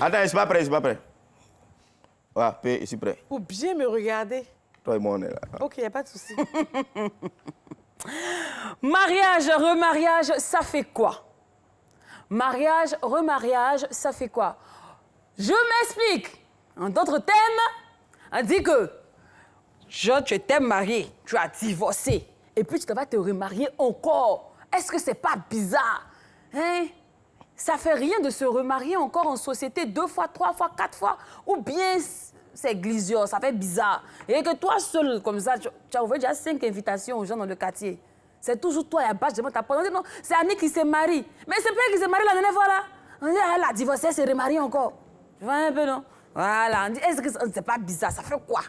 Attends, je suis pas prêt, je suis pas prêt. Voilà, P, je suis prêt. Pour bien me regarder. Toi et moi, on est là. Ok, il n'y a pas de souci. Mariage, remariage, ça fait quoi? Mariage, remariage, ça fait quoi? Je m'explique. En d'autres termes, on dit que tu t'es marié, tu as divorcé, et puis tu vas te remarier encore. Est-ce que c'est pas bizarre? Hein? Ça fait rien de se remarier encore en société 2 fois, 3 fois, 4 fois, ou bien c'est glisio, ça fait bizarre. Et que toi seul, comme ça, tu as ouvert déjà 5 invitations aux gens dans le quartier. C'est toujours toi et Abbas, je demande ta part. On dit non, c'est Annie qui s'est mariée. Mais c'est pas elle qui s'est mariée la dernière fois là. On dit elle a divorcé, elle s'est remariée encore. Tu vois un peu, non? Voilà, on dit est-ce que c'est pas bizarre, ça fait quoi?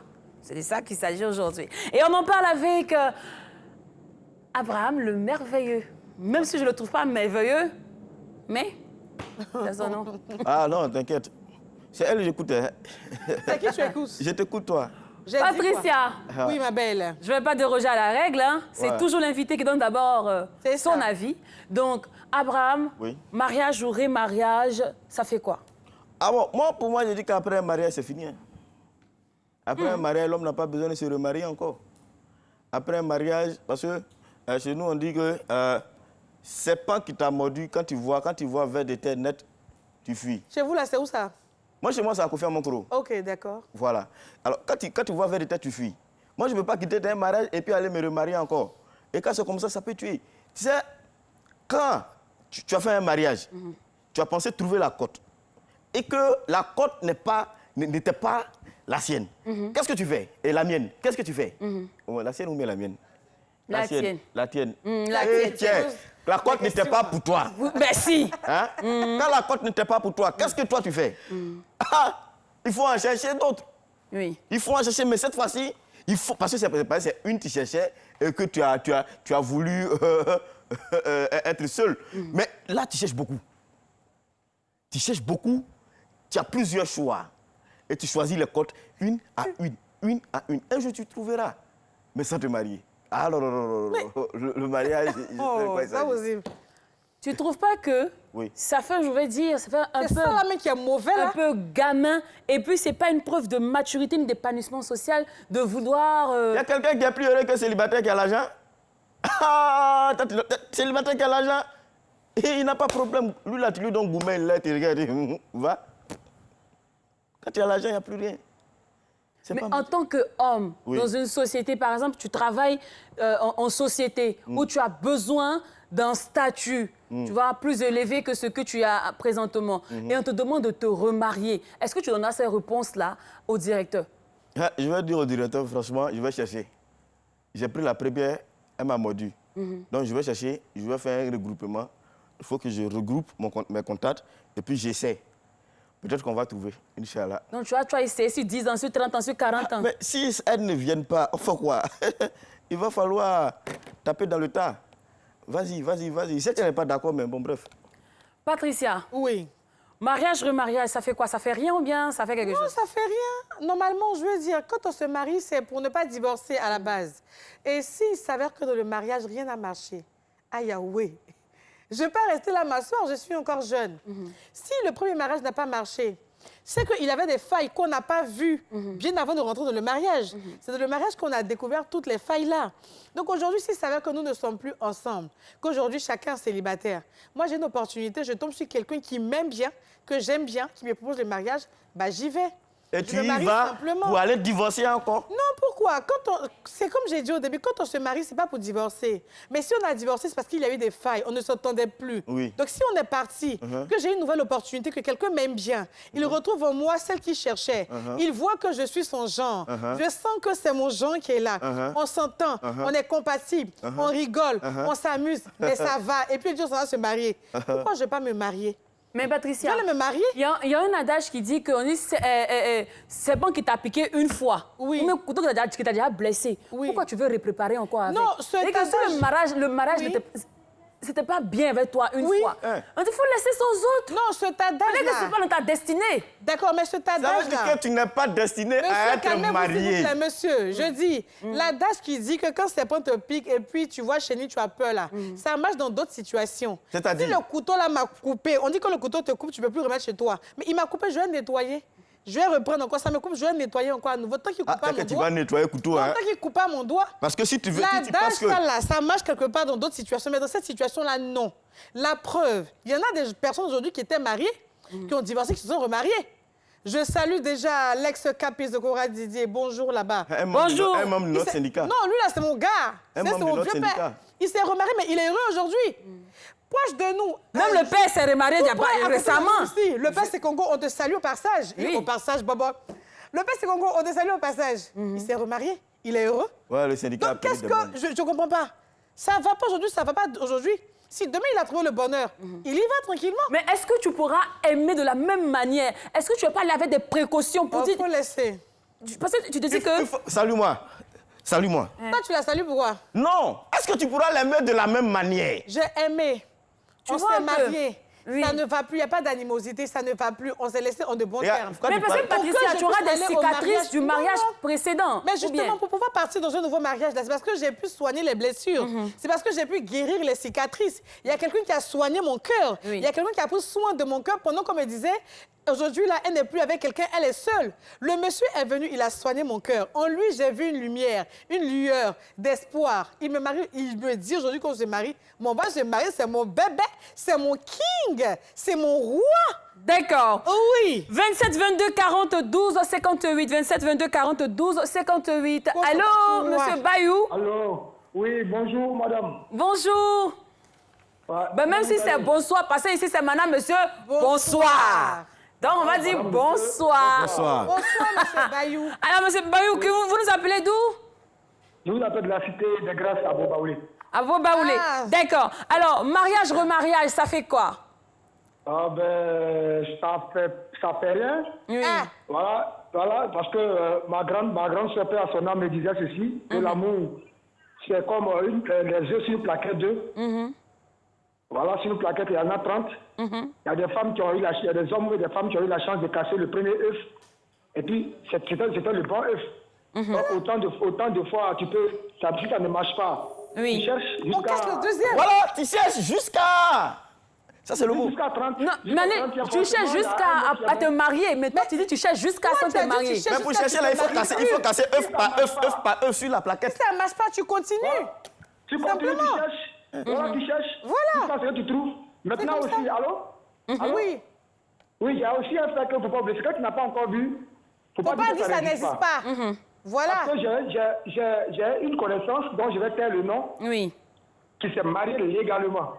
C'est de ça qu'il s'agit aujourd'hui. Et on en parle avec Abraham le merveilleux. Même si je ne le trouve pas merveilleux, mais c'est son nom. Ah non, t'inquiète. C'est elle que j'écoutais. C'est qui tu écoutes? Je t'écoute, toi. Patricia. Oui, ma belle. Je ne vais pas déroger à la règle. Hein. C'est Ouais. toujours l'invité qui donne d'abord son avis. Donc, Abraham, Oui. mariage ou remariage, ça fait quoi? Ah bon, moi, pour moi, je dis qu'après un mariage, c'est fini. Hein. Après un mariage, l'homme n'a pas besoin de se remarier encore. Après un mariage, parce que chez nous, on dit que c'est pas qui t'a mordu, quand tu vois vers des terres nettes, tu fuis. Chez vous, là, c'est où ça? Moi, chez moi, c'est à Kofi Monkoro. Ok, d'accord. Voilà. Alors, quand tu vois vers des terres, tu fuis. Moi, je ne peux pas quitter un mariage et puis aller me remarier encore. Et quand c'est comme ça peut tuer. Tu sais, quand tu as fait un mariage, tu as pensé trouver la cote. Et que la cote n'était pas la sienne. Qu'est-ce que tu fais? Et la mienne, qu'est-ce que tu fais? La sienne ou bien la mienne? La tienne. La tienne. La Eh, tienne. tiens, la cote n'était pas pour toi. Merci. Hein? Quand la cote n'était pas pour toi, qu'est-ce que toi tu fais? Ah, il faut en chercher d'autres. Oui. Il faut en chercher, mais cette fois-ci, il faut, parce que c'est une que tu cherchais et que tu as voulu être seul. Mais là, tu cherches beaucoup. Tu cherches beaucoup, tu as plusieurs choix. Et tu choisis les cotes une à une à une. Un jour, tu trouveras. Mais sans te marier. Ah non, non, non, non. Le mariage, je sais Oh, quoi ça aussi. Tu trouves pas que Oui. ça fait, je vais dire, ça fait un C'est peu... ça, là, mec, qui est mauvais, là. Un peu gamin, et puis c'est pas une preuve de maturité ni d'épanouissement social de vouloir... Il y a quelqu'un qui est plus heureux que célibataire qui a l'argent. Ah, célibataire qui a l'argent, il n'a pas de problème. Lui, là, tu lui donnes gourmet, là, tu regardes, va. Quand tu as l'argent, il n'y a plus rien. Mais en tant qu'homme, Oui. dans une société, par exemple, tu travailles en société où tu as besoin d'un statut, tu vois, plus élevé que ce que tu as présentement, et on te demande de te remarier. Est-ce que tu donnes ces réponses-là au directeur? Ah, je vais dire au directeur, franchement, je vais chercher. J'ai pris la première, elle m'a mordu. Donc, je vais chercher, je vais faire un regroupement. Il faut que je regroupe mes contacts et puis j'essaie. Peut-être qu'on va trouver, Inch'Allah. Donc, tu vas essayer sur 10 ans, sur 30 ans, sur 40 ans. Mais si elles ne viennent pas, on fait quoi? Il va falloir taper dans le tas. Vas-y, vas-y, vas-y. Si tu n'es pas d'accord, mais bon, bref. Patricia, Oui. mariage, remariage, ça fait quoi? Ça fait rien ou bien ça fait quelque Non, chose? ça fait rien. Normalement, je veux dire, quand on se marie, c'est pour ne pas divorcer à la base. Et s'il s'avère que dans le mariage, rien n'a marché, aïe, oui. Je ne vais pas rester là m'asseoir, je suis encore jeune. Si le premier mariage n'a pas marché, c'est qu'il avait des failles qu'on n'a pas vues bien avant de rentrer dans le mariage. C'est dans le mariage qu'on a découvert toutes les failles-là. Donc aujourd'hui, s'il s'avère que nous ne sommes plus ensemble, qu'aujourd'hui chacun est célibataire, moi j'ai une opportunité, je tombe sur quelqu'un qui m'aime bien, que j'aime bien, qui me propose le mariage, bah j'y vais. Et Je tu me y marie vas simplement. pour aller divorcer encore? Non, pourquoi? C'est comme j'ai dit au début, quand on se marie, c'est pas pour divorcer. Mais si on a divorcé, c'est parce qu'il y a eu des failles, on ne s'entendait plus. Oui. Donc si on est parti, que j'ai une nouvelle opportunité, que quelqu'un m'aime bien, il retrouve en moi celle qu'il cherchait. Il voit que je suis son genre. Je sens que c'est mon genre qui est là. On s'entend, on est compatible, on rigole, on s'amuse, mais ça va. Et puis le jour, on va se marier. Pourquoi je ne vais pas me marier? Mais Patricia, Je vais me marier. il y a un adage qui dit que c'est bon qu'il t'a piqué une fois. Oui. Ou même couteau qui t'a déjà blessé. Oui. Pourquoi tu veux repréparer encore avec? Non, cet Et que si adage- le mariage Oui. ne te... c'était pas bien avec toi une Oui. fois. Il faut laisser aux autres. Non, ce Peut-être que tadage-là. c'est pas dans ta destinée. D'accord, mais ce Ça veut dire tadage-là. que tu n'es pas destiné à Monsieur, être calmez-vous, s'il vous marié. plaît, monsieur. Je dis, l'adage qui dit que quand serpent te pique et puis tu vois chenille, tu as peur là, ça marche dans d'autres situations. C'est-à-dire? Si le couteau là m'a coupé, on dit que le couteau te coupe, tu ne peux plus remettre chez toi. Mais il m'a coupé, je vais nettoyer. Je vais reprendre encore, ça me coupe, je vais nettoyer encore à nouveau. Tant qu'il ne coupe pas mon T'inquiète, tu doigt. vas nettoyer le couteau. Hein. Tant qu'il ne coupe pas mon doigt. Parce que si tu veux, tu penses L'adage, que... là, ça marche quelque part dans d'autres situations, mais dans cette situation-là, non. La preuve, il y en a des personnes aujourd'hui qui étaient mariées, qui ont divorcé, qui se sont remariées. Je salue déjà l'ex-capis de Cora Didier. Bonjour là-bas. Bonjour. Un membre de notre syndicat. Non, lui là, c'est mon gars. Un C'est membre de mon notre vieux syndicat. père. Il s'est remarié, mais il est heureux aujourd'hui. Proche de nous. Même le père s'est remarié il y a Tout près, pas- à côté de récemment. nous aussi. Le père, c'est Congo, on te salue au passage. Oui. Au passage, Bobo. Le père, c'est Congo, on te salue au passage. Il s'est remarié, il est heureux. Ouais, le syndicat a Donc, payé qu'est-ce des bonnes. que... Je ne comprends pas. Ça ne va pas aujourd'hui, ça ne va pas aujourd'hui. Si demain, il a trouvé le bonheur, il y va tranquillement. Mais est-ce que tu pourras aimer de la même manière? Est-ce que tu vas pas aller avec des précautions pour Il dire... faut laisser. Parce que tu te dis que... Salue-moi. Salue-moi. Toi, tu la salues pourquoi? Non. Est-ce que tu pourras l'aimer de la même manière? J'ai aimé. Tu On vois s'est un peu. mariés. Oui. Ça ne va plus, il n'y a pas d'animosité, ça ne va plus. On s'est laissé en de bons Regarde, termes. pourquoi Mais tu parce que parles- Patricia, je tu auras puisse des aller au cicatrices mariage. du mariage Non. précédent. Mais ou bien? justement, pour pouvoir partir dans un nouveau mariage, c'est parce que j'ai pu soigner les blessures. C'est parce que j'ai pu guérir les cicatrices. Il y a quelqu'un qui a soigné mon cœur. Oui. Il y a quelqu'un qui a pris soin de mon cœur pendant qu'on me disait, aujourd'hui, là, elle n'est plus avec quelqu'un, elle est seule. Le monsieur est venu, il a soigné mon cœur. En lui, j'ai vu une lumière, une lueur d'espoir. Il me marie, il me dit aujourd'hui qu'on se marie, mon va se marier, c'est mon bébé, c'est mon king, c'est mon roi. D'accord. Oui. 27 22 40 12 58. 27 22 40 12 58. Bonjour. Allô, monsieur Bayou? Allô? Oui, bonjour, madame. Bonjour. Ouais, Ben, même si c'est bonsoir, parce que ici c'est madame, monsieur, bonsoir. Donc on va dire bonsoir. Bonsoir. Bonsoir, monsieur Bayou. Alors, monsieur Bayou, vous nous appelez d'où? Je vous appelle de la cité des Grâces à Bobaouli. À vos baoulés. Ah. D'accord. Alors, mariage, remariage, ça fait quoi? Ah ben, ça fait rien. Oui. Ah. Voilà, parce que ma grande sœur père à son âme me disait ceci, que l'amour, c'est comme les œufs sur une plaquette d'œufs. Voilà, sur une plaquette, il y en a 30. Il y a des femmes qui ont eu il y a des hommes et des femmes qui ont eu la chance de casser le premier œuf. Et puis, c'était le bon œuf. Donc, autant de fois, si ça ne marche pas, Oui. tu cherches On casse le deuxième. Voilà, tu cherches jusqu'à... Ça, c'est le mot. jusqu'à 30. Non, jusqu'à Mané, 30, il y a tu cherches forcément jusqu'à à te marier, mais toi tu dis tu cherches jusqu'à Toi, sans tu as te dit, tu marier. cherches Mais pour jusqu'à chercher, là, il faut tu casser œuf par œuf sur la plaquette. Ça ne marche pas, tu continues. Tu continues, tu Simplement. cherches. Voilà, tu cherches. Voilà. Jusqu'à ce que tu trouves. Maintenant comme aussi, ça. allô? Allô? Oui. Oui, il y a aussi un fait qu'il ne faut pas oublier. C'est que tu n'as pas encore vu. Faut pas dire que ça n'existe pas. Voilà. Parce que j'ai une connaissance dont je vais taire le nom, Oui. qui s'est mariée légalement.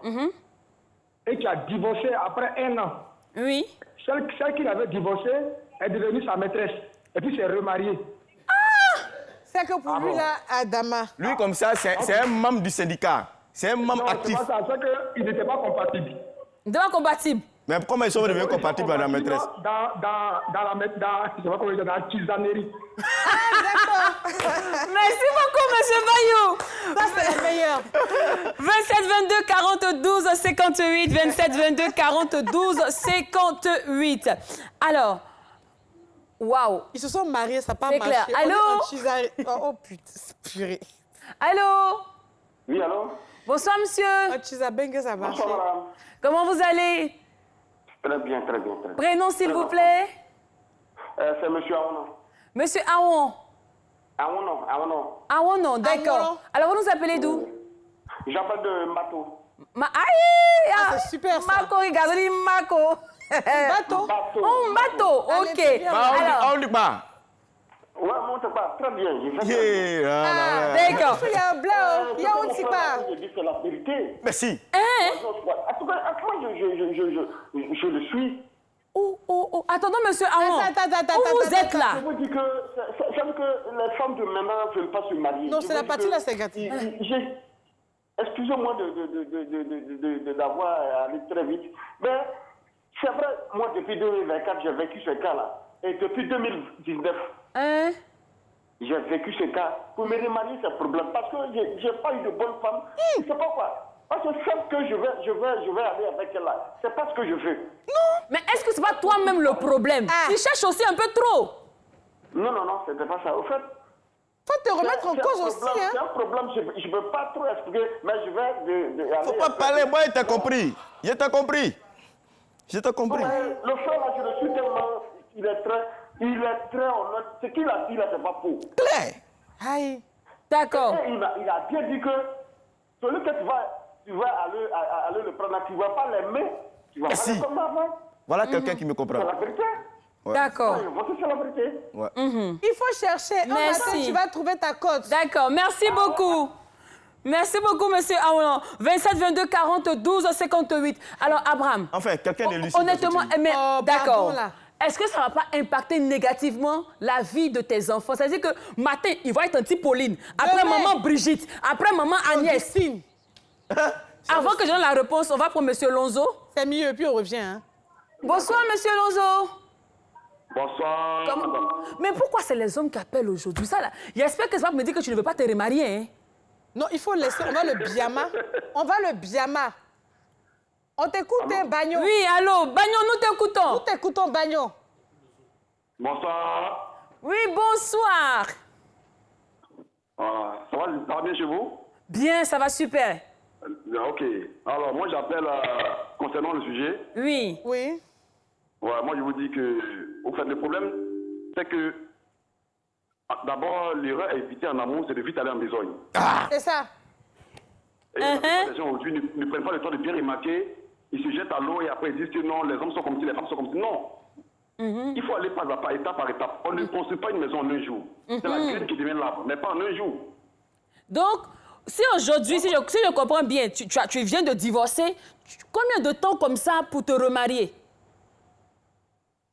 Et qui a divorcé après 1 an. Oui. Celle qui l'avait divorcée est devenue sa maîtresse. Et puis s'est remariée. C'est que pour lui, là, Adama. Lui, comme ça, c'est un membre du syndicat. C'est un membre Non, c'est actif. pas ça. C'est qu'ils n'étaient pas compatibles. Devant compatible. Mais comment ils sont devenus compatibles, madame la maîtresse? Je sais pas comment dire, dans la tisanerie. Merci beaucoup, monsieur Bayou. Ça, c'est la meilleure. 27 22 40 12 58. 27 22 40 12 58. Alors, waouh. Ils se sont mariés, ça n'a pas C'est marché. clair. On est Allô? en Chisa- Oh putain, purée. Allô? Oui, allô? Bonsoir, monsieur. En Chisabengue, ça marche. Bonsoir, madame. Comment vous allez? Très bien, très bien, très bien. Prénom, s'il vous plaît? C'est monsieur Aono. Monsieur Awon. Aono. Awono, d'accord. Awono. Alors, vous nous appelez d'où? J'appelle de Mato. Aïe! c'est super, ça. Mako, regarde, Mako. Bateau. Oh, bateau, Allez, ok. c'est bien. Alors, On dit pas. Ouais, monte pas. Très bien. Yeah, là, là, là. d'accord. Il y a un blanc, il y a un petit pas. Je dis c'est la vérité. Merci. Hein? En tout cas, je le suis. Oh. Attendons, monsieur Awon. Attends, Où vous êtes là? Je vous dis que c'est que les femmes de maintenant ne veulent pas se marier. Non, Je c'est vous la dis partie que là, c'est gâté. Excusez-moi d'avoir allé très vite. Mais c'est vrai, moi depuis 2024, j'ai vécu ce cas-là. Et depuis 2019, Hein? j'ai vécu ce cas. Pour me remarier, c'est un problème. Parce que j'ai pas eu de bonne femme. Je sais pas quoi. Parce que celle que je vais aller avec elle là, c'est pas ce que je veux. Mais est-ce que c'est pas toi-même le problème? Tu cherches aussi un peu trop. Non, c'était pas ça. Au fait, Faut te remettre en cause aussi, hein. c'est un problème, je ne peux pas trop expliquer, mais je vais aller... Faut pas parler, moi, je t'ai compris. Je t'ai compris. Je t'ai compris. Le frère là, je le suis tellement... Il est très honnête. Ce qu'il a dit là, c'est pas faux. Claire. Aïe. D'accord. Et il a bien dit que celui que tu vas aller le prendre, tu ne vas pas l'aimer. Tu vas pas Merci. l'aimer comme avant. Voilà quelqu'un qui me comprend. C'est la vérité. Ouais. D'accord. C'est la vérité. Ouais. Il faut chercher. Un Merci. matin, tu vas trouver ta cote. D'accord. Merci beaucoup. Merci beaucoup, monsieur Aoulan. 27 22 40 12 58. Alors, Abraham. Enfin, quelqu'un de lucide. Honnêtement, mais Oh, d'accord. pardon, là. Est-ce que ça ne va pas impacter négativement la vie de tes enfants? C'est-à-dire que matin, il va être un petit Pauline, après Demain. maman Brigitte, après maman Agnès. Augustine. Avant que je donne la réponse, on va pour monsieur Lonzo. C'est mieux, puis on revient. Hein. Bonsoir, monsieur Lonzo. Bonsoir. madame. Mais pourquoi c'est les hommes qui appellent aujourd'hui? Ça, là, j'espère que ça va me dire que tu ne veux pas te remarier. Hein? Non, il faut laisser. On va le biama. On va le biama. On t'écoute, hein, Bagno. Oui, allô, Bagnon, nous t'écoutons. Nous t'écoutons, Bagno. Bonsoir. Oui, bonsoir. Voilà. Ça va bien chez vous? Bien, ça va super. Ok. Alors, moi, j'appelle concernant le sujet. Oui. Oui. Ouais, moi, je vous dis que, au fait, le problème, c'est que, d'abord, l'erreur à éviter en amour, c'est de vite aller en besogne. C'est ça. Et la plupart des gens aujourd'hui ne prennent pas le temps de bien remarquer, ils se jettent à l'eau et après ils disent que non, les hommes sont comme ci, les femmes sont comme ci. Non. Il faut aller pas à pas, étape par étape. On ne construit pas une maison en un jour. C'est la graine qui devient l'arbre, mais pas en un jour. Donc, si aujourd'hui, si je comprends bien, tu viens de divorcer, combien de temps comme ça pour te remarier?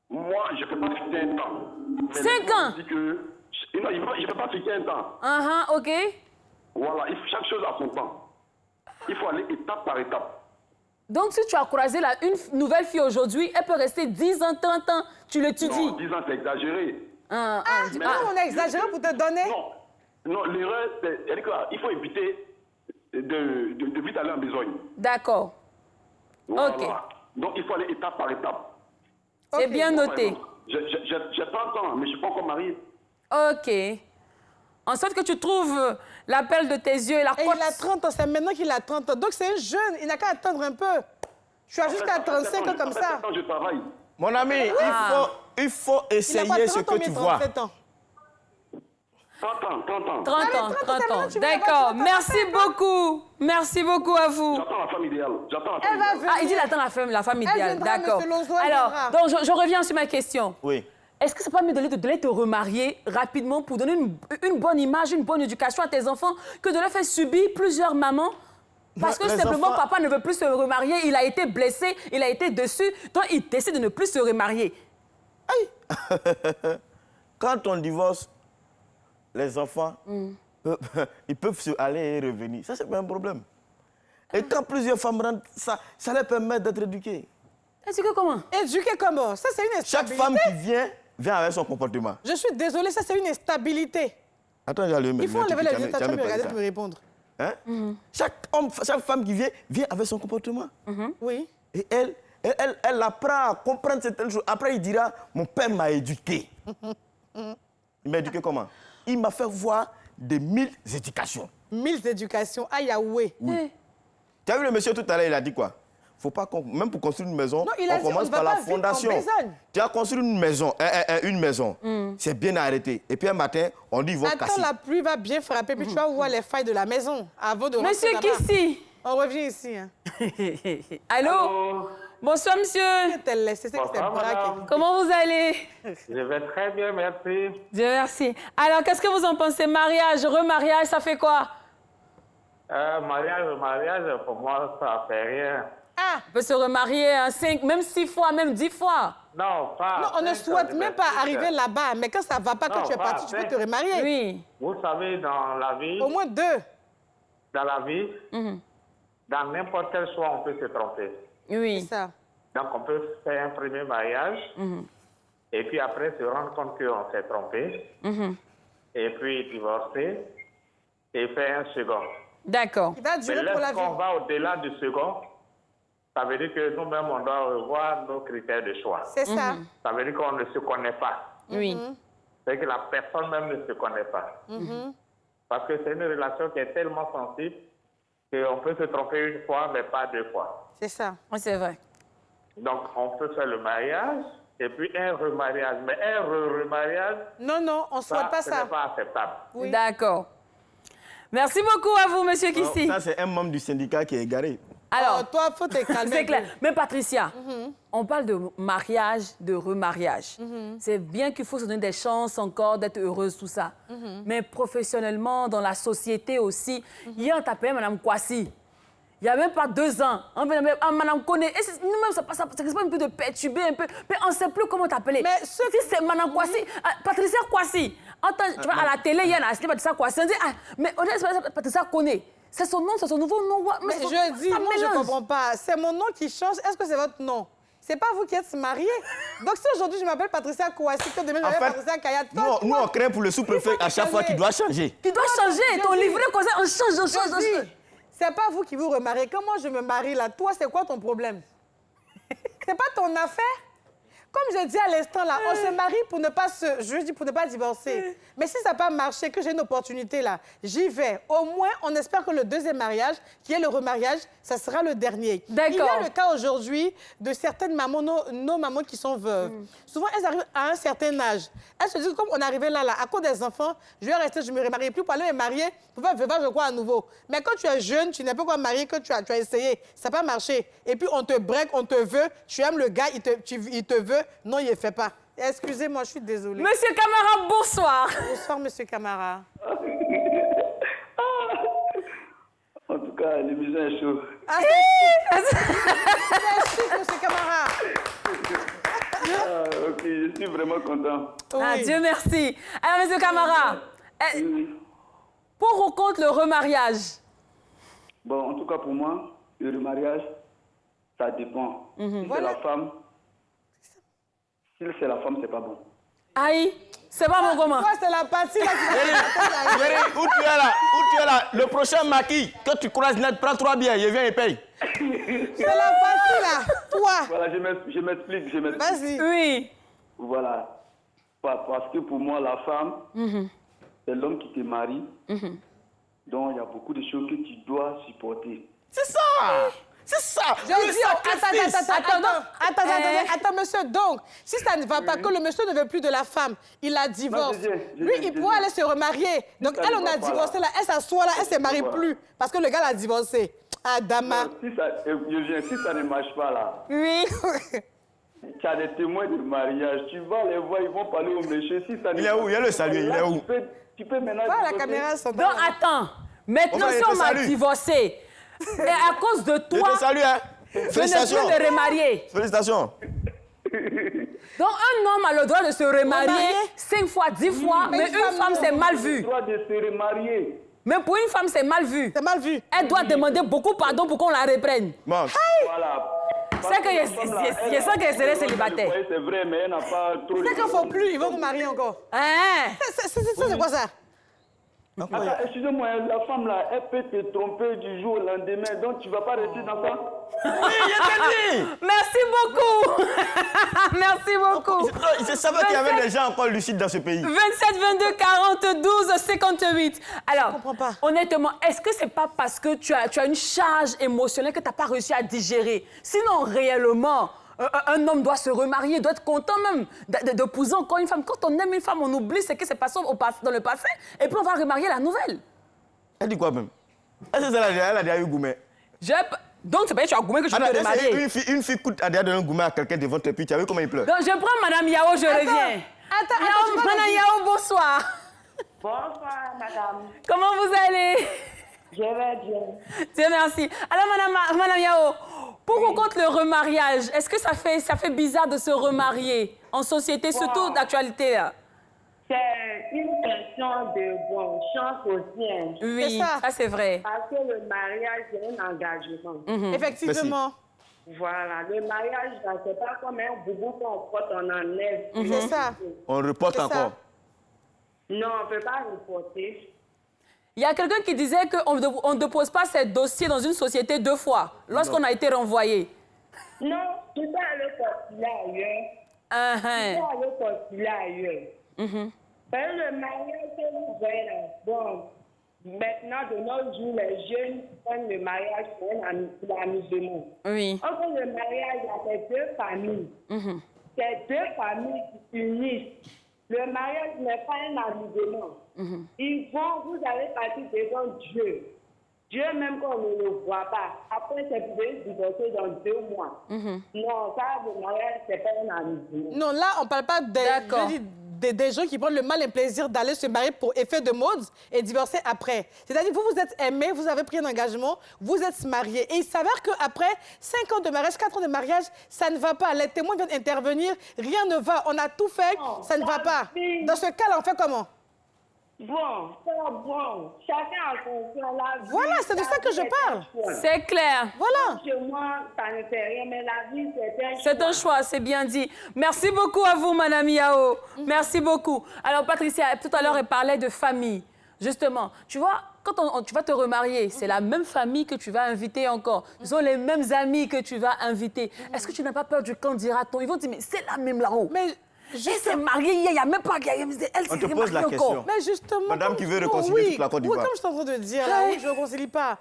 Moi, je ne peux pas fixer un temps. Mais 5 ans? je dis que, non, je ne peux pas fixer un temps. Ok. Voilà, chaque chose a son temps. Il faut aller étape par étape. Donc, si tu as croisé une nouvelle fille aujourd'hui, elle peut rester 10 ans, 30 ans, tu l'étudies. Non, 10 ans, c'est exagéré. Tu vois, on a exagéré pour te donner. Non, l'erreur, c'est il faut éviter de vite aller en besogne. D'accord. Voilà. Ok. Donc, il faut aller étape par étape. C'est bien noté. J'ai 30 ans, mais je ne suis pas encore marié. Ok. En sorte que tu trouves l'appel de tes yeux et la Et cote. il a 30 ans, c'est maintenant qu'il a 30 ans. Donc c'est un jeune, il n'a qu'à attendre un peu. Tu as jusqu'à 35 ans comme ça. Je travaille. Mon ami, il faut Il a essayer pas ce 30 ans, que tu mais vois. 37 ans. 30 ans. 30 ans, 30 ans, 30 c'est ans. maintenant, tu vas D'accord. avoir 30 ans, Merci beaucoup. Merci beaucoup à vous. J'attends la femme idéale. Elle va venir. Ah, il dit attends la femme idéale. viendra, D'accord. monsieur Lonzo, elle Alors, viendra. donc je reviens sur ma question. Oui. Est-ce que c'est pas mieux de te remarier rapidement pour donner une bonne image, une bonne éducation à tes enfants que de leur faire subir plusieurs mamans? Parce que Les simplement, enfants- papa ne veut plus se remarier, il a été blessé, il a été déçu, donc il décide de ne plus se remarier. Quand on divorce, les enfants, ils peuvent se aller et revenir. Ça, c'est pas un problème. Et quand plusieurs femmes rentrent, ça leur permet d'être éduquées. Est-ce que comment? Éduquer comment? Ça, c'est une Chaque instabilité. femme qui vient avec son comportement. Je suis désolée, ça, c'est une instabilité. Attends, j'allais Il faut enlever les lunettes, tu vas me regarder pour me répondre. Hein? Chaque femme qui vient avec son comportement. Oui. Et elle apprend à comprendre certaines choses. Après, il dira, mon père m'a éduqué. Il m'a éduqué comment? Il m'a fait voir des 1000 éducations. 1000 éducations. Aïe, Yahweh. Tu as vu le monsieur tout à l'heure, il a dit quoi? Faut pas même pour construire une maison, Non, il a on dit, commence on ne va par la pas vivre en fondation. besogne. Tu as construit une maison, c'est bien arrêté. Et puis un matin, on dit, ils vont Attends, casser. la pluie va bien frapper, puis tu vas voir les failles de la maison avant de Monsieur rentrer là-bas. Kissi. On revient ici. Hein. Allô? Bonsoir, monsieur. T'es laissé, c'est que c'est Bonsoir, braque. madame. Comment vous allez? Je vais très bien, merci. Dieu merci. Alors, qu'est-ce que vous en pensez? Mariage, remariage, ça fait quoi? Mariage, pour moi, ça fait rien. Ah, On peut se remarier 5, même 6 fois, même 10 fois. Non, pas. non, on ne souhaite même pas arriver là-bas, mais quand ça ne va pas, quand Non, tu es pas parti, tu peux cinq. te remarier. Oui. Vous savez, dans la vie, Au moins 2. dans n'importe quel choix, on peut se tromper. C'est Oui. ça. Donc, on peut faire un premier mariage, et puis après se rendre compte qu'on s'est trompé, et puis divorcer, et faire un second. D'accord. Il va Mais durer pour la vie. lorsqu'on va au-delà du second, ça veut dire que nous-mêmes, on doit revoir nos critères de choix. C'est ça. Ça veut dire qu'on ne se connaît pas. Oui. C'est que la personne même ne se connaît pas. Parce que c'est une relation qui est tellement sensible qu'on peut se tromper une fois, mais pas deux fois. C'est ça. Oui, c'est vrai. Donc, on peut faire le mariage et puis un remariage. Mais un remariage, Non, non, on ne souhaite pas ce ça. n'est pas acceptable. Oui. D'accord. Merci beaucoup à vous, monsieur Kissi. Ça, c'est un membre du syndicat qui est égaré. Alors, Oh, toi, faut te calmer. c'est clair. Mais Patricia, on parle de mariage, de remariage. C'est bien qu'il faut se donner des chances encore d'être heureuse, tout ça. Mais professionnellement, dans la société aussi, hier, on t'appelait Mme Kwasi. Il n'y a même pas 2 ans. Madame connaît. Et nous-mêmes, ça passe un peu de perturber un peu. Mais on ne sait plus comment t'appeler. Mais Si c'est Madame Kwasi, Patricia Kwasi, tu vois, à la télé, il y a un Patricia Kwasi. On dit, ah, mais on dit, Patricia connaît. C'est son nom, c'est son nouveau nom. Mais je dis, ça moi, je ne mélange. comprends pas. C'est mon nom qui change. Est-ce que c'est votre nom? C'est pas vous qui êtes mariés. Donc, si aujourd'hui, je m'appelle Patricia Kouassi, que demain, je En m'appelle fait, Patricia Kayat. nous, on craint pour le sous-préfet Il faut à chaque fois calmer. qu'il doit changer. Tu dois changer. Ton livret, comme ça, on change. Je dis, c'est pas vous qui vous remariez. Quand moi, je me marie là, toi, c'est quoi ton problème? C'est pas ton affaire? Comme je dis à l'instant là, on se marie pour ne pas pour ne pas divorcer. Mais si ça n'a pas marché, que j'ai une opportunité là, j'y vais. Au moins, on espère que le deuxième mariage, qui est le remariage, ça sera le dernier. D'accord. Il y a le cas aujourd'hui de certaines mamans, nos mamans qui sont veuves. Souvent, elles arrivent à un certain âge. Elles se disent, comme on est arrivé là, à cause des enfants, je vais rester, je ne me remarie plus pour aller me marier, pour faire veuvage de quoi à nouveau. Mais quand tu es jeune, tu n'es pas quoi marier, que tu as essayé, ça n'a pas marché. Et puis on te break, on te veut, tu aimes le gars, il te veut, non, il ne fait pas. Excusez-moi, je suis désolée. Monsieur Camara, bonsoir. Bonsoir, monsieur Camara. En tout cas, l'émission est chaude. Ah, c'est chic, monsieur Camara. Ok, je suis vraiment content. Ah, Oui. Dieu merci. Alors, monsieur Camara, pour ou contre le remariage? Bon, en tout cas, pour moi, le remariage, ça dépend. Si c'est la femme, si c'est la femme, c'est pas bon. Aïe, c'est pas mon comment. Toi, c'est la partie là qui va Yéri, où tu es là, le prochain maquis, que tu croises net, prends 3 billets, je viens et paye. C'est la partie là, toi. Voilà, je m'explique. Vas-y. Oui. Voilà. Parce que pour moi, la femme, c'est l'homme qui te marie. Donc, il y a beaucoup de choses que tu dois supporter. C'est ça. C'est ça. Je dis, attends, monsieur. Donc, si ça ne va pas, que le monsieur ne veut plus de la femme, il la divorce. Lui, il pourra aller se remarier. Donc, ça elle, ne on va a pas divorcé là. là. Elle s'assoit là, elle se marie Voilà. plus. Parce que le gars l'a divorcé. Ah, Dama. Si ça, si ça ne marche pas là, Oui. tu as des témoins de mariage, tu vas les voir, ils vont parler au monsieur. Si ça ne Il est où? Il y a le salut, il est où? Tu peux maintenant... Voilà, la divorcer. caméra sont Donc, attends. Maintenant, Enfin, si je te on m'a salue. divorcé, et à cause de Je toi, te salue, hein. je ne peux Félicitations. me remarier. Félicitations. Donc, un homme a le droit de se remarier Remarier? 5 fois, 10 fois, mais une femme, c'est mal vu. Le droit de se remarier. Mais pour une femme, c'est mal vu. C'est mal vu. Elle doit demander beaucoup pardon pour qu'on la reprenne. Bon. Voilà. C'est que je sens qu'elle serait célibataire. Oui, c'est vrai, mais elle n'a pas trop... C'est qu'il ne faut plus, ils vont vous marier encore. Hein? C'est quoi ça? Attends, excusez-moi, la femme là, elle peut te tromper du jour au lendemain, donc tu ne vas pas rester dans ça. Oui, je t'ai dit. Merci beaucoup. Merci beaucoup. Je savais qu'il y avait des gens encore lucides dans ce pays. 27 22 40 12 58. Alors, comprends pas. honnêtement, est-ce que c'est pas parce que tu as une charge émotionnelle que tu n'as pas réussi à digérer? Sinon, réellement, un homme doit se remarier, doit être content même d'épouser encore une femme. Quand on aime une femme, on oublie ce qui s'est passé dans le passé et puis on va remarier la nouvelle. Elle dit quoi même? Est-ce que elle a déjà eu gourmet? Donc, c'est pas que tu as gourmé que je veux te remarier. Une fille a déjà donné un gourmet à quelqu'un devant toi, puis tu as vu comment il pleure? Donc, je prends Madame Yao, je reviens. Attends, Madame Yao, bonsoir. Bonsoir, madame. Comment vous allez? Je vais bien. Dieu merci. Alors, Madame Yao, pour ou contre le remariage, est-ce que ça fait bizarre de se remarier en société, surtout d'actualité là? C'est une question de bonne chance aussi. Hein. Oui, ça. ça c'est vrai. Parce que le mariage, c'est un engagement. Effectivement. Voilà. Le mariage, c'est pas comme un boubou qu'on porte, on enlève. C'est ça. On reporte C'est ça. encore. Non, on ne peut pas reporter. Il y a quelqu'un qui disait qu'on ne dépose pas ces dossiers dans une société 2 fois, lorsqu'on a été renvoyé. Non, tu peux aller postuler ailleurs. Tu peux aller postuler ailleurs. Parce que le mariage que vous voyez là, bon, maintenant, de nos jours, les jeunes prennent le mariage pour un amusement. Oui. Enfin, le mariage, il y a ces 2 familles. Ces 2 familles qui s'unissent. Le mariage n'est pas un amusement. Vous allez partir devant Dieu. Dieu, même quand on ne le voit pas. Après, c'est pour divorcer dans 2 mois. Non, ça, le mariage, c'est pas un amusement. Non, là, on ne parle pas des gens qui prennent le mal et le plaisir d'aller se marier pour effet de mode et divorcer après. C'est-à-dire, vous vous êtes aimés, vous avez pris un engagement, vous êtes mariés. Et il s'avère qu'après 5 ans de mariage, 4 ans de mariage, ça ne va pas. Les témoins viennent intervenir, rien ne va. On a tout fait, ça ne va pas. Dans ce cas-là, on fait comment? Bon, chacun a son plan. Voilà, c'est de ça que je parle. C'est clair. Voilà. Chez moi, ça ne fait rien, mais la vie, c'est un choix. C'est un choix, c'est bien dit. Merci beaucoup à vous, Madame Yao. Merci beaucoup. Alors, Patricia, tout à l'heure, elle parlait de famille. Justement, tu vois, quand tu vas te remarier, c'est la même famille que tu vas inviter encore. Ce sont les mêmes amis que tu vas inviter. Est-ce que tu n'as pas peur du qu'en dira-t-on? Ils vont dire, mais c'est la même là-haut. Mais elle s'est mariée hier, il n'y a même pas... Elle On te s'est pose la mariée encore. question. Mais justement... Madame qui veut réconcilier toute la Côte d'Ivoire. Oui, comme je suis en train de dire, là, oui, je ne réconcilie pas.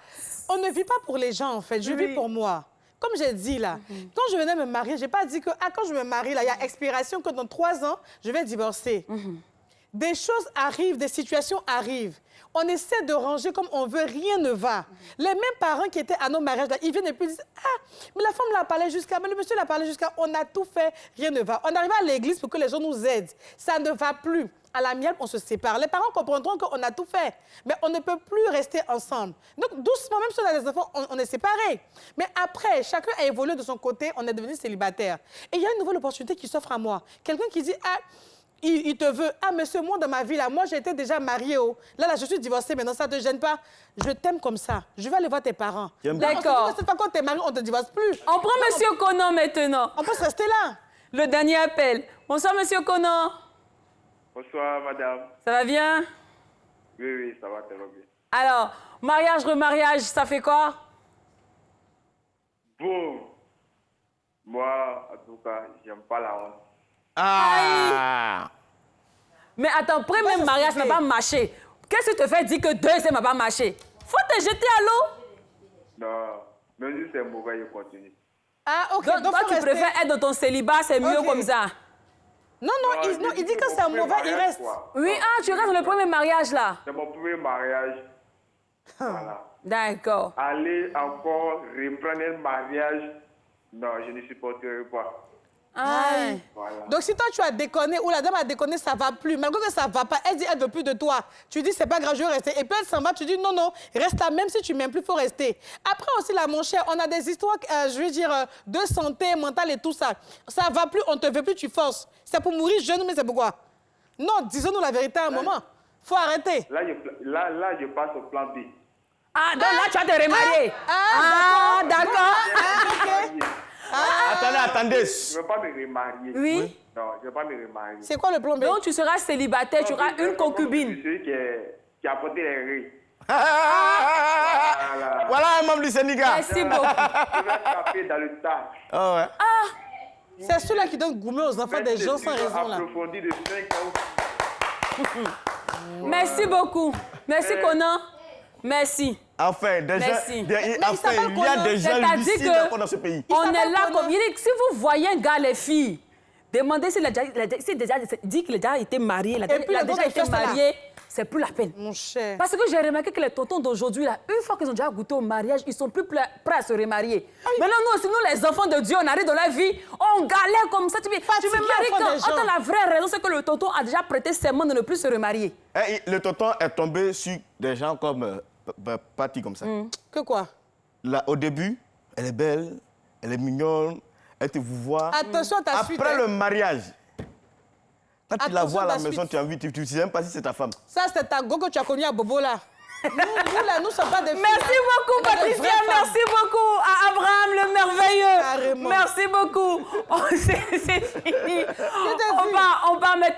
On ne vit pas pour les gens, en fait. Je vis pour moi. Comme j'ai dit, là, quand je venais me marier, je n'ai pas dit que quand je me marie, là, il y a expiration, que dans 3 ans, je vais divorcer. Des choses arrivent, des situations arrivent. On essaie de ranger comme on veut, rien ne va. Les mêmes parents qui étaient à nos mariages, là, ils viennent et puis disent « Ah, mais la femme l'a parlé jusqu'à... Mais le monsieur l'a parlé jusqu'à... On a tout fait, rien ne va. » On arrive à l'église pour que les gens nous aident. Ça ne va plus. À l'amiable, on se sépare. Les parents comprendront qu'on a tout fait. Mais on ne peut plus rester ensemble. Donc, doucement, même si on a des enfants, on est séparés. Mais après, chacun a évolué de son côté, on est devenu célibataire. Et il y a une nouvelle opportunité qui s'offre à moi. Quelqu'un qui dit « Ah, il te veut. Ah, monsieur, moi, dans ma vie, là, moi, j'étais déjà mariée. Oh. Là, je suis divorcée. Maintenant, ça ne te gêne pas. Je t'aime comme ça. Je vais aller voir tes parents. D'accord. C'est pas quand t'es marié, on ne te divorce plus. On prend monsieur Conan maintenant. On peut se rester là. Le dernier appel. Bonsoir, monsieur Conan. Bonsoir, madame. Ça va bien? Oui, ça va très bien. Alors, mariage, remariage, ça fait quoi? Bon, moi, en tout cas, j'aime pas la honte. Ah! Mais attends, premier mariage n'a pas marché. Qu'est-ce qui te fait dire que deuxième n'a pas marché? Faut te jeter à l'eau? Non, même si c'est mauvais, je continue. Ah, ok. Donc toi, tu préfères être dans ton célibat, c'est mieux comme ça? Non, il dit que c'est mauvais, il reste. Oui, tu restes dans le premier mariage, là. C'est mon premier mariage. Voilà. D'accord. Aller encore reprendre un mariage, non, je ne supporterai pas. Voilà. Donc, si toi, tu as déconné ou la dame a déconné, ça ne va plus. Malgré que ça ne va pas, elle dit elle ne veut plus de toi. Tu dis, c'est pas grave, je vais rester. Et puis, elle s'en va, tu dis, non, reste là, même si tu ne m'aimes plus, il faut rester. Après aussi, là, mon cher, on a des histoires, je veux dire, de santé mentale et tout ça. Ça ne va plus, on ne te veut plus, tu forces. C'est pour mourir jeune, mais c'est pourquoi? Non, disons-nous la vérité à un moment. Il faut arrêter. Là, je passe au plan B. Ah, donc là, tu vas te remarier. D'accord. Attendez. Je ne veux pas me remarier. Oui. Non, je ne veux pas me remarier. C'est quoi le plan B? Donc, tu seras célibataire, tu auras une concubine. Celui qui a apporté les riz. Voilà un membre du syndicat. Merci beaucoup. Je vais taper dans le tas. Ah ouais. C'est ceux-là qui donnent gourmet aux enfants des gens sans raison, là. Approfondi de 5 ans. Merci beaucoup. Merci, Conan. Merci. Enfin, des gens, Merci. il y a des gens lucides encore dans ce pays. On est là comme... Il dit que si vous voyez un gars, les filles, demandez s'il a déjà dit qu'il a déjà été marié, il a déjà été marié, c'est plus la peine. Mon cher. Parce que j'ai remarqué que les tontons d'aujourd'hui, là, une fois qu'ils ont déjà goûté au mariage, ils sont plus prêts à se remarier. Maintenant, nous aussi, nous, les enfants de Dieu, on arrive dans la vie, on galère comme ça. Tu me maries quand? Attends, la vraie raison, c'est que le tonton a déjà prêté serment de ne plus se remarier. Et le tonton est tombé sur des gens comme Patty, comme ça. Que quoi? Là, au début, elle est belle, elle est mignonne, elle te vous voit. Attention à ta suite. Après le mariage, quand tu la vois à la Attention, maison, tu as envie, tu ne sais même pas si c'est ta femme. Ça, c'est ta go que tu as connu à Bobo, là. Nous, là, nous ne sommes pas des filles. Merci beaucoup, Patricia. Merci beaucoup à Abraham, le merveilleux. Carrément. Merci beaucoup. C'est fini. On va mettre